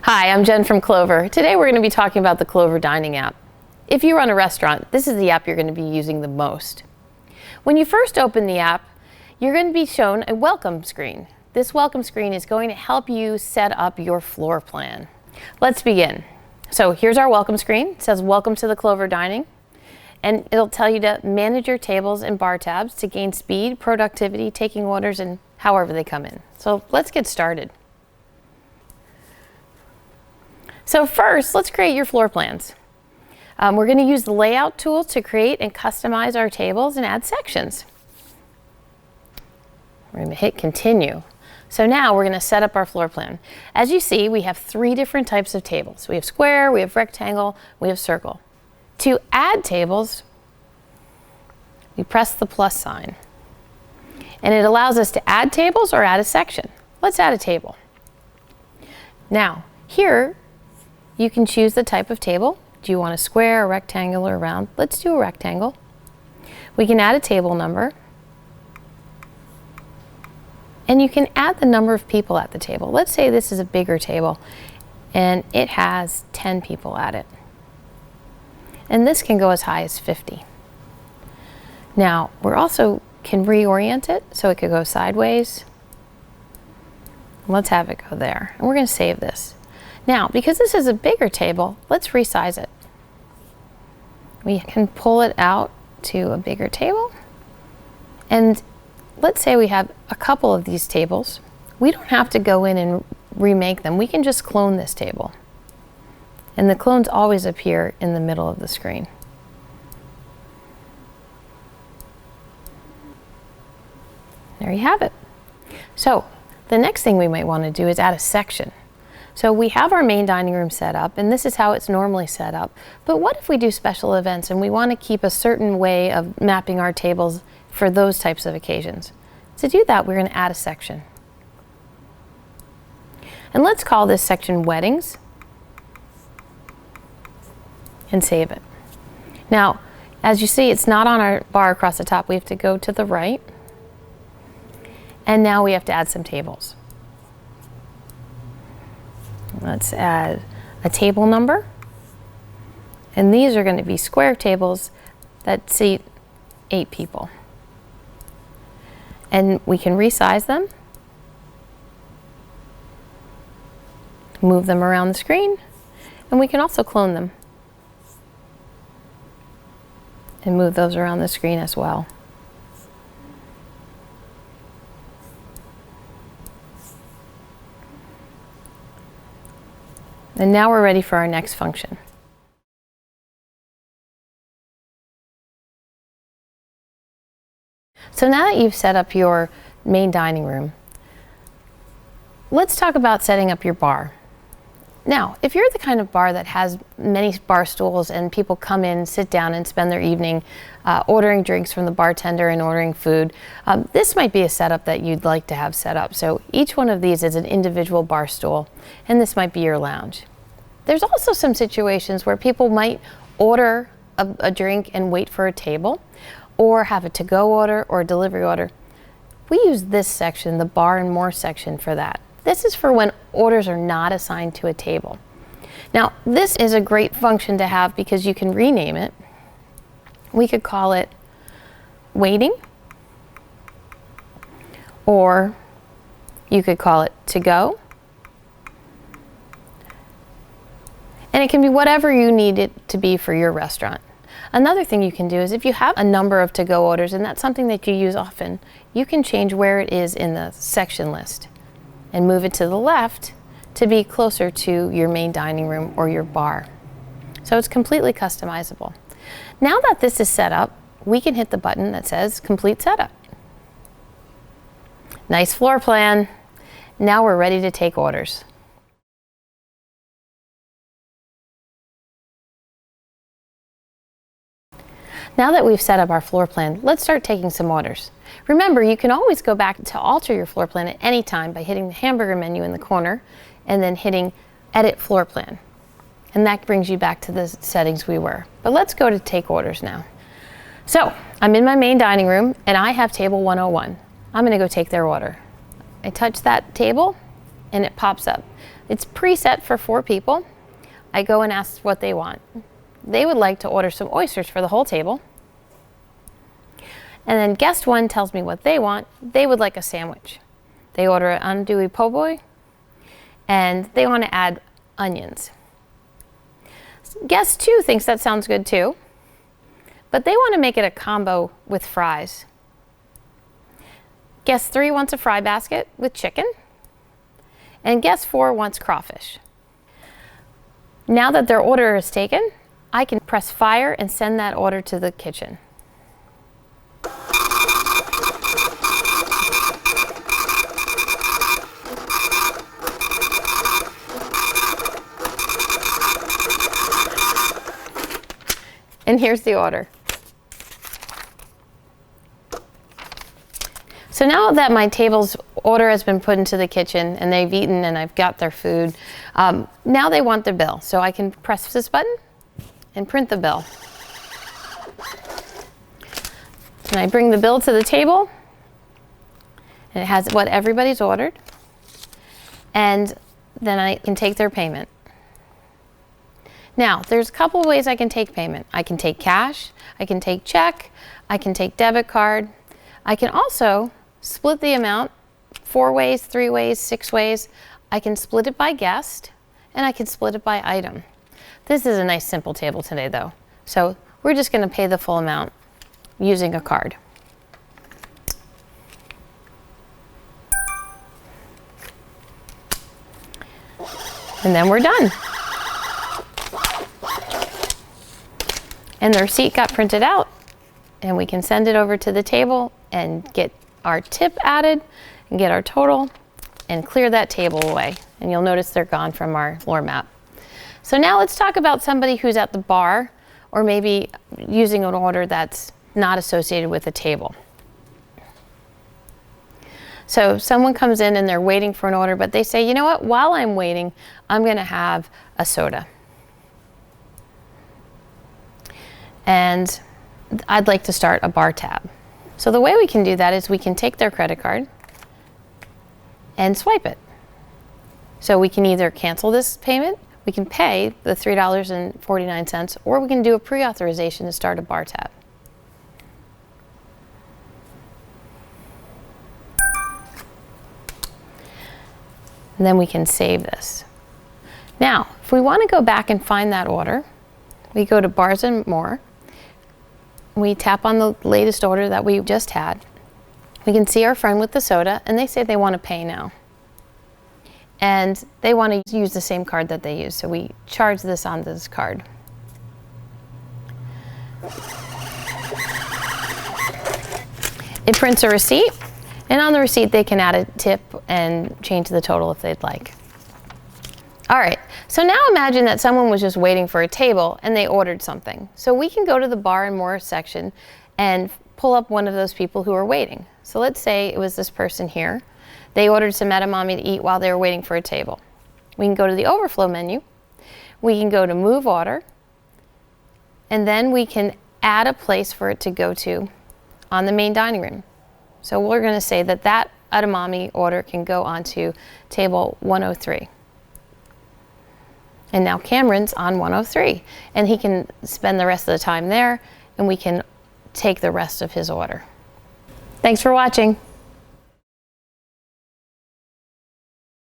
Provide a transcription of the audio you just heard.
Hi, I'm Jen from Clover. Today we're going to be talking about the Clover Dining app. If you run a restaurant, this is the app you're going to be using the most. When you first open the app, you're going to be shown a welcome screen. This welcome screen is going to help you set up your floor plan. Let's begin. So here's our welcome screen. It says welcome to the Clover Dining, and it'll tell you to manage your tables and bar tabs to gain speed, productivity, taking orders, and however they come in. So let's get started. So first, let's create your floor plans. We're going to use the layout tools to create and customize our tables and add sections. We're going to hit continue. So now we're going to set up our floor plan. As you see, we have 3 different types of tables. We have square, we have rectangle, we have circle. To add tables, we press the plus sign. And it allows us to add tables or add a section. Let's add a table. Now, here you can choose the type of table. Do you want a square, a rectangle, or a round? Let's do a rectangle. We can add a table number. And you can add the number of people at the table. Let's say this is a bigger table and it has 10 people at it. And this can go as high as 50. Now, we're also can reorient it so it could go sideways. Let's have it go there. And we're going to save this. Now, because this is a bigger table, let's resize it. We can pull it out to a bigger table. And let's say we have a couple of these tables. We don't have to go in and remake them. We can just clone this table. And the clones always appear in the middle of the screen. There you have it. So the next thing we might want to do is add a section. So we have our main dining room set up, and this is how it's normally set up. But what if we do special events and we want to keep a certain way of mapping our tables for those types of occasions? To do that, we're going to add a section. And let's call this section Weddings and save it. Now, as you see, it's not on our bar across the top. We have to go to the right. And now we have to add some tables. Let's add a table number. And these are going to be square tables that seat 8 people. And we can resize them, move them around the screen, and we can also clone them and move those around the screen as well. And now we're ready for our next function. So now that you've set up your main dining room, let's talk about setting up your bar. Now, if you're the kind of bar that has many bar stools and people come in, sit down, and spend their evening ordering drinks from the bartender and ordering food, this might be a setup that you'd like to have set up. So each one of these is an individual bar stool, and this might be your lounge. There's also some situations where people might order a drink and wait for a table, or have a to-go order or a delivery order. We use this section, the Bar and More section, for that. This is for when orders are not assigned to a table. Now, this is a great function to have because you can rename it. We could call it Waiting, or you could call it To Go. And it can be whatever you need it to be for your restaurant. Another thing you can do is if you have a number of to-go orders and that's something that you use often, you can change where it is in the section list and move it to the left to be closer to your main dining room or your bar. So it's completely customizable. Now that this is set up, we can hit the button that says Complete Setup. Nice floor plan. Now we're ready to take orders. Now that we've set up our floor plan, let's start taking some orders. Remember, you can always go back to alter your floor plan at any time by hitting the hamburger menu in the corner and then hitting Edit Floor Plan. And that brings you back to the settings we were. But let's go to take orders now. So I'm in my main dining room and I have table 101. I'm going to go take their order. I touch that table and it pops up. It's preset for 4 people. I go and ask what they want. They would like to order some oysters for the whole table. And then guest 1 tells me what they want. They would like a sandwich. They order an andouille po' boy, and they want to add onions. Guest 2 thinks that sounds good too, but they want to make it a combo with fries. Guest 3 wants a fry basket with chicken, and guest 4 wants crawfish. Now that their order is taken, I can press fire and send that order to the kitchen. And here's the order. So now that my table's order has been put into the kitchen and they've eaten and I've got their food, now they want their bill. So I can press this button and print the bill. And I bring the bill to the table, and it has what everybody's ordered, and then I can take their payment. Now, there's a couple of ways I can take payment. I can take cash, I can take check, I can take debit card. I can also split the amount 4 ways, 3 ways, 6 ways. I can split it by guest, and I can split it by item. This is a nice simple table today though. So we're just going to pay the full amount using a card. And then we're done. And the receipt got printed out, and we can send it over to the table and get our tip added and get our total and clear that table away. And you'll notice they're gone from our floor map. So now let's talk about somebody who's at the bar or maybe using an order that's not associated with a table. So someone comes in and they're waiting for an order, but they say, you know what, while I'm waiting, I'm going to have a soda. And I'd like to start a bar tab. So the way we can do that is we can take their credit card and swipe it. So we can either cancel this payment, we can pay the $3.49, or we can do a pre-authorization to start a bar tab. And then we can save this. Now, if we want to go back and find that order, we go to Bars and More. We tap on the latest order that we just had. We can see our friend with the soda, and they say they want to pay now. And they want to use the same card that they use, so we charge this on this card. It prints a receipt, and on the receipt they can add a tip and change the total if they'd like. All right, so now imagine that someone was just waiting for a table and they ordered something. So we can go to the Bar and More section and pull up one of those people who are waiting. So let's say it was this person here. They ordered some edamame to eat while they were waiting for a table. We can go to the overflow menu. We can go to Move Order, and then we can add a place for it to go to on the main dining room. So we're going to say that that edamame order can go onto table 103. And now Cameron's on 103, and he can spend the rest of the time there, and we can take the rest of his order. Thanks for watching.